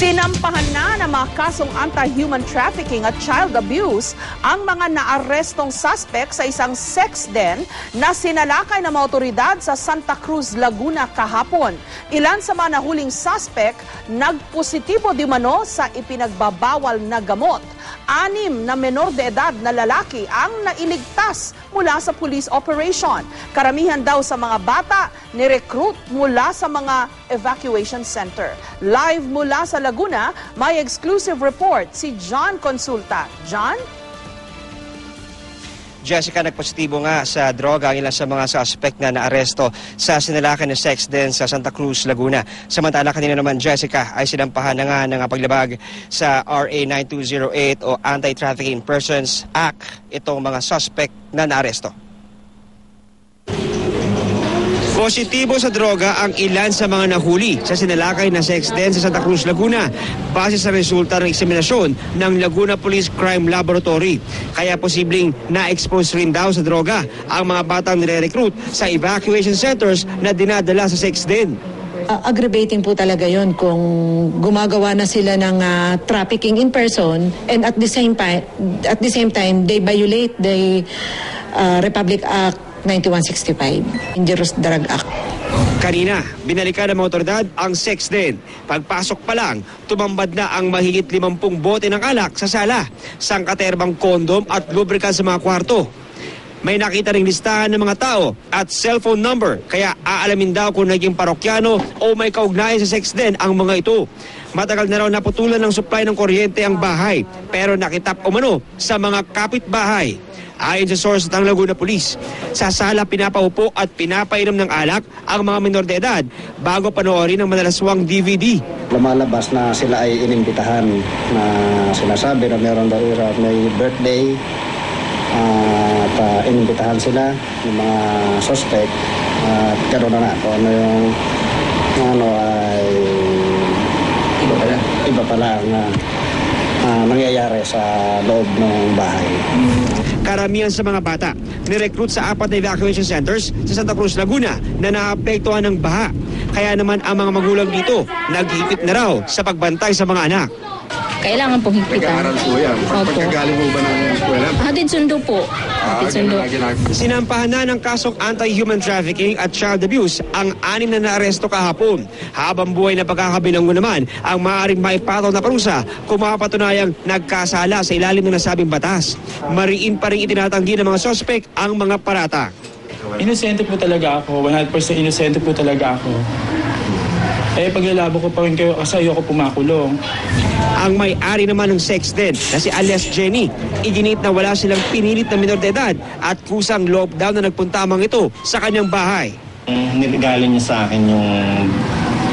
Sinampahan na ng mga kasong anti-human trafficking at child abuse ang mga naarestong suspect sa isang sex den na sinalakay ng mga otoridad sa Santa Cruz, Laguna kahapon. Ilan sa mga nahuling suspect nagpositibo di umano sa ipinagbabawal na gamot. 6 na menor de edad na lalaki ang nailigtas mula sa police operation. Karamihan daw sa mga bata ni-recruit mula sa mga evacuation center. Live mula sa Laguna, may exclusive report si John Consulta. John? Jessica, nagpositibo nga sa droga ang ilan sa mga suspect na naaresto sa sinalakay ng sex den sa Santa Cruz, Laguna. Samantala kanina naman, Jessica, ay sinampahan na nga ng paglabag sa RA 9208 o Anti-Trafficking Persons Act itong mga suspect na naaresto. Positibo sa droga ang ilan sa mga nahuli sa sinalakay na sex den sa Santa Cruz, Laguna base sa resulta ng eksaminasyon ng Laguna Police Crime Laboratory. Kaya posibleng na-expose rin daw sa droga ang mga batang nire-recruit sa evacuation centers na dinadala sa sex den. Aggravating po talaga yon kung gumagawa na sila ng trafficking in person and at the same time they violate the Republic Act 9165, Dangerous Drug Act. Kanina, binalikan ng mga otoridad ang sex den. Pagpasok pa lang, tumambad na ang mahigit 50 bote ng alak sa sala, sangkaterbang kondom at lubricant sa mga kwarto. May nakita ring listahan ng mga tao at cellphone number, kaya aalamin daw kung naging parokyano o may kaugnayan sa sex den ang mga ito. Matagal na raw naputulan ng supply ng kuryente ang bahay, pero nakitap umano sa mga kapitbahay. Ayon sa source ng Laguna Police, sa sala pinapaupo at pinapainom ng alak ang mga minor de edad bago panoorin ng madalaswang DVD. Lumalabas na sila ay inimbitahan na sinasabi na meron daw may birthday at inimbitahan sila ng mga suspect at karoon na kung ano yung ay iba pala ang nangyayari sa loob ng bahay. Karamihan sa mga bata ni-recruit sa 4 na evacuation centers sa Santa Cruz, Laguna na naapektuhan ng baha. Kaya naman ang mga magulang dito naghihigpit na raw sa pagbantay sa mga anak. Kailangan pong higpitan. Nag-aaral po yan. Pagkagaling po ba ng eskwela? Hatid sundo po. Hatid sundo. Sinampahan na ng kasong anti-human trafficking at child abuse ang 6 na naaresto kahapon. Habang buhay na pagkakabilanggo naman ang maaaring maipataw na parusa kung mapatunayang nagkasala sa ilalim ng nasabing batas. Mariin pa rin itinatanggi ng mga suspect ang mga parata. Inosente po talaga ako. 100% inosente po talaga ako. Paglalabo ko pa rin kayo kasi ayoko pumakulong. Ang may-ari naman ng sex den na si alias Jenny, iginit na wala silang pinilit na minor de edad at kusang loob daw na nagpuntamang ito sa kanyang bahay. Niregalo niya sa akin yung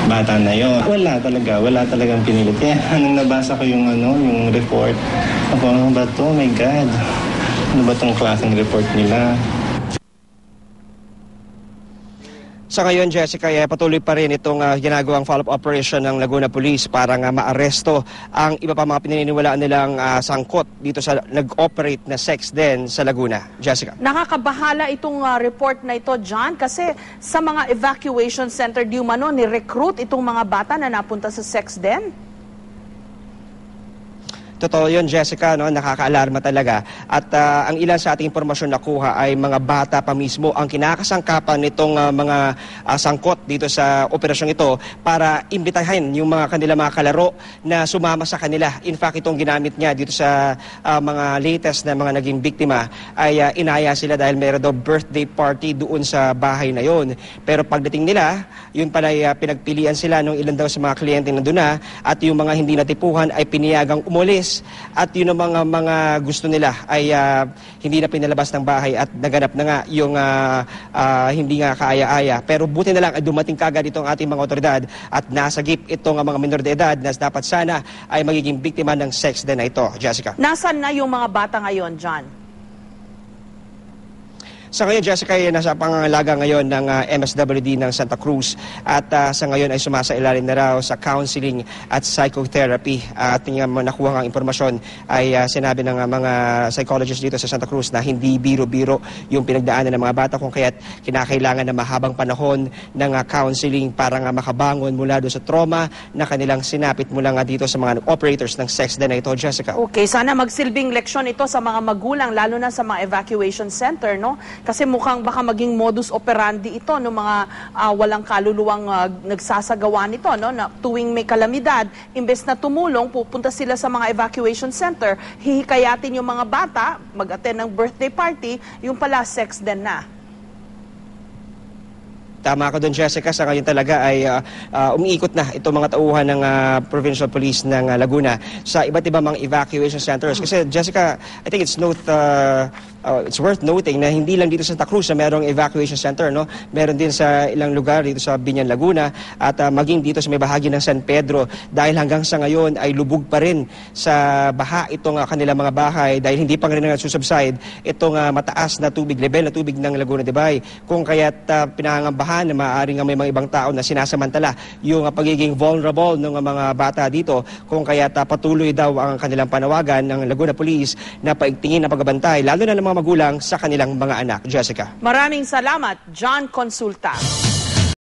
bata na yun. Wala talagang pinilit. Kaya nung nabasa ko yung report, ako, ano ba to? Oh my God. Ano ba tong klaseng report nila? Sa ngayon, Jessica, patuloy pa rin itong ginagawang follow-up operation ng Laguna Police para nga maaresto ang iba pa mga pinaniniwalaan nilang sangkot dito sa nag-operate na sex den sa Laguna. Jessica. Nakakabahala itong report na ito, John, kasi sa mga evacuation center di umano ni-recruit itong mga bata na napunta sa sex den. Totoo yun, Jessica, no? Nakaka-alarma talaga. At ang ilan sa ating impormasyon nakuha ay mga bata pa mismo ang kinakasangkapan nitong mga sangkot dito sa operasyong ito para imbitahin yung mga kanila mga kalaro na sumama sa kanila. In fact, itong ginamit niya dito sa mga latest na mga naging biktima ay inaya sila dahil meron daw birthday party doon sa bahay na yon. Pero pagdating nila, yun pala pinagpilian sila ng ilan daw sa mga kliyente na doon na at yung mga hindi natipuhan ay piniyagang umulis. At yun ang mga gusto nila ay hindi na pinalabas ng bahay at naganap na nga yung hindi nga kaaya-aya. Pero buti na lang ay dumating kagad itong ating mga otoridad at nasagip itong mga minor de edad na dapat sana ay magiging biktima ng sex den na ito. Jessica. Nasaan na yung mga bata ngayon, John? Sa ngayon, Jessica, ay nasa pangangalaga ngayon ng MSWD ng Santa Cruz at sa ngayon ay sumasailalim na raw sa counseling at psychotherapy. At yung nakuha ng impormasyon ay sinabi ng mga psychologists dito sa Santa Cruz na hindi biro-biro yung pinagdaanan ng mga bata, kung kaya't kinakailangan na mahabang panahon ng counseling para nga makabangon mula doon sa trauma na kanilang sinapit mula nga dito sa mga operators ng sex den na ito, Jessica. Okay, sana magsilbing leksyon ito sa mga magulang, lalo na sa mga evacuation center, no? Kasi mukhang baka maging modus operandi ito ng mga walang kaluluwang nagsasagawa nito, no? Na tuwing may kalamidad, imbes na tumulong, pupunta sila sa mga evacuation center, hihikayatin yung mga bata, mag-attend ng birthday party, yung pala sex den na. Tama ka doon, Jessica. Sa ngayon talaga ay umiikot na itong mga tauhan ng Provincial Police ng Laguna sa iba't ibang mga evacuation centers. Kasi, Jessica, I think it's worth noting na hindi lang dito sa Santa Cruz na merong evacuation center, no? Meron din sa ilang lugar dito sa Biñan, Laguna at maging dito sa may bahagi ng San Pedro, dahil hanggang sa ngayon ay lubog pa rin sa baha itong kanilang mga bahay dahil hindi pa rin susubside itong mataas na tubig, level na tubig ng Laguna de Bay, kung kaya't pinangangambahan na maaaring may mga ibang tao na sinasamantala yung pagiging vulnerable ng mga bata dito, kung kaya't patuloy daw ang kanilang panawagan ng Laguna Police na paigtingin na pagbabantay lalo na ng mga magulang sa kanilang mga anak. Jessica. Maraming salamat, John Consulta.